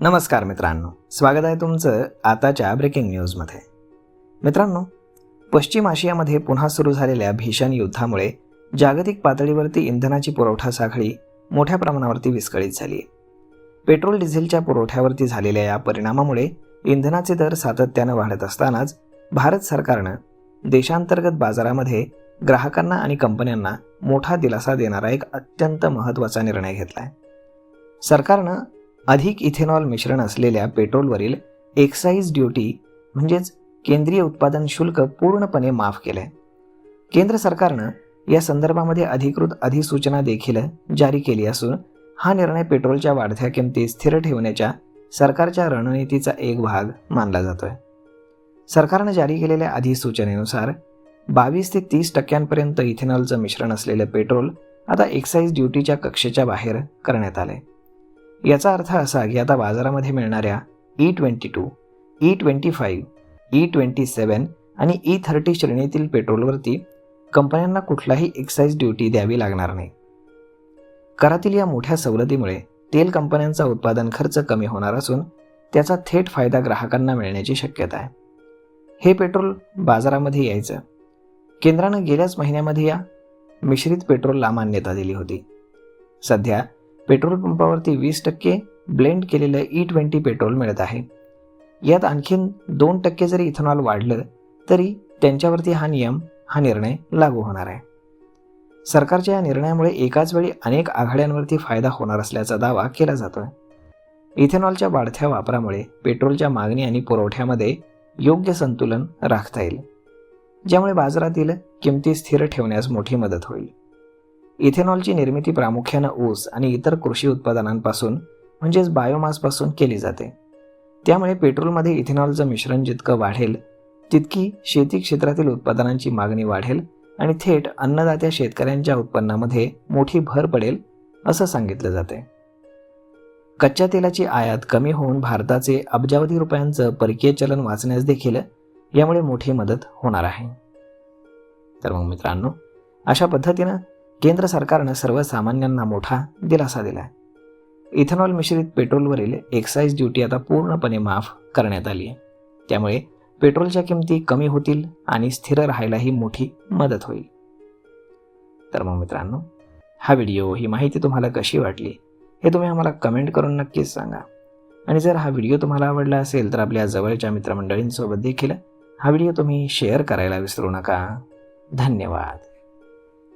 नमस्कार मित्रांनो, स्वागत आहे तुमचं आताच्या ब्रेकिंग न्यूजमध्ये. मित्रांनो, पश्चिम आशियामध्ये पुन्हा सुरू झालेल्या भीषण युद्धामुळे जागतिक पातळीवरती इंधनाची पुरवठा साखळी मोठ्या प्रमाणावरती विस्कळीत झाली आहे. पेट्रोल डिझेलच्या पुरवठ्यावरती झालेल्या या परिणामामुळे इंधनाचे दर सातत्यानं वाढत असतानाच भारत सरकारनं देशांतर्गत बाजारामध्ये ग्राहकांना आणि कंपन्यांना मोठा दिलासा देणारा एक अत्यंत महत्त्वाचा निर्णय घेतला आहे. सरकारनं अधिक इथेनॉल मिश्रण असलेल्या पेट्रोलवरील एक्साईज ड्युटी म्हणजेच केंद्रीय उत्पादन शुल्क पूर्णपणे माफ केले. केंद्र सरकारनं या संदर्भामध्ये अधिकृत अधिसूचना देखील जारी केली असून हा निर्णय पेट्रोलच्या वाढत्या किमती स्थिर ठेवण्याच्या सरकारच्या रणनीतीचा एक भाग मानला जातोय. सरकारनं जारी केलेल्या अधिसूचनेनुसार 22 ते 30% इथेनॉलचं मिश्रण असलेलं पेट्रोल आता एक्साईज ड्युटीच्या कक्षेच्या बाहेर करण्यात आले. याचा अर्थ असा की आता बाजारामध्ये मिळणाऱ्या E22, E25, E27 आणि E30 श्रेणीतील पेट्रोलवरती कंपन्यांना कुठलाही एक्साईज ड्युटी द्यावी लागणार नाही. करातील या मोठ्या सवलतीमुळे तेल कंपन्यांचा उत्पादन खर्च कमी होणार असून त्याचा थेट फायदा ग्राहकांना मिळण्याची शक्यता आहे. हे पेट्रोल बाजारामध्ये यायचं. केंद्रानं गेल्याच महिन्यामध्ये या मिश्रित पेट्रोलला मान्यता दिली होती. सध्या पेट्रोल पंपावरती 20% ब्लेंड केलेलं E20 पेट्रोल मिळत आहे. यात आणखीन 2% जरी इथेनॉल वाढलं तरी त्यांच्यावरती हा निर्णय लागू होणार आहे. सरकारच्या या निर्णयामुळे एकाच वेळी अनेक आघाड्यांवरती फायदा होणार असल्याचा दावा केला जातोय. इथेनॉलच्या वाढत्या वापरामुळे पेट्रोलच्या मागणी आणि पुरवठ्यामध्ये योग्य संतुलन राखता येईल, ज्यामुळे बाजारातील किमती स्थिर ठेवण्यास मोठी मदत होईल. इथेनॉलची निर्मिती प्रामुख्यानं ऊस आणि इतर कृषी उत्पादनांपासून म्हणजेच बायोमासपासून केली जाते. त्यामुळे पेट्रोलमध्ये इथेनॉलचं मिश्रण जितकं वाढेल तितकी शेती क्षेत्रातील उत्पादनांची मागणी वाढेल आणि थेट अन्नदात्या शेतकऱ्यांच्या उत्पन्नामध्ये मोठी भर पडेल असं सांगितलं जाते. कच्च्या तेलाची आयात कमी होऊन भारताचे अब्जावधी रुपयांचं परकीय चलन वाचण्यास देखील यामुळे मोठी मदत होणार आहे. तर मग मित्रांनो, अशा पद्धतीनं केंद्र सरकारनं सर्वसामान्यांना मोठा दिलासा दिला आहे. इथेनॉल मिश्रित पेट्रोलवरील एक्साईज ड्युटी आता पूर्णपणे माफ करण्यात आली आहे. त्यामुळे पेट्रोलच्या किमती कमी होतील आणि स्थिर राहायलाही मोठी मदत होईल. तर मग मित्रांनो, हा व्हिडिओ, ही माहिती तुम्हाला कशी वाटली हे तुम्ही आम्हाला कमेंट करून नक्कीच सांगा. आणि जर हा व्हिडिओ तुम्हाला आवडला असेल तर आपल्या जवळच्या मित्रमंडळींसोबत देखील हा व्हिडिओ तुम्ही शेअर करायला विसरू नका. धन्यवाद.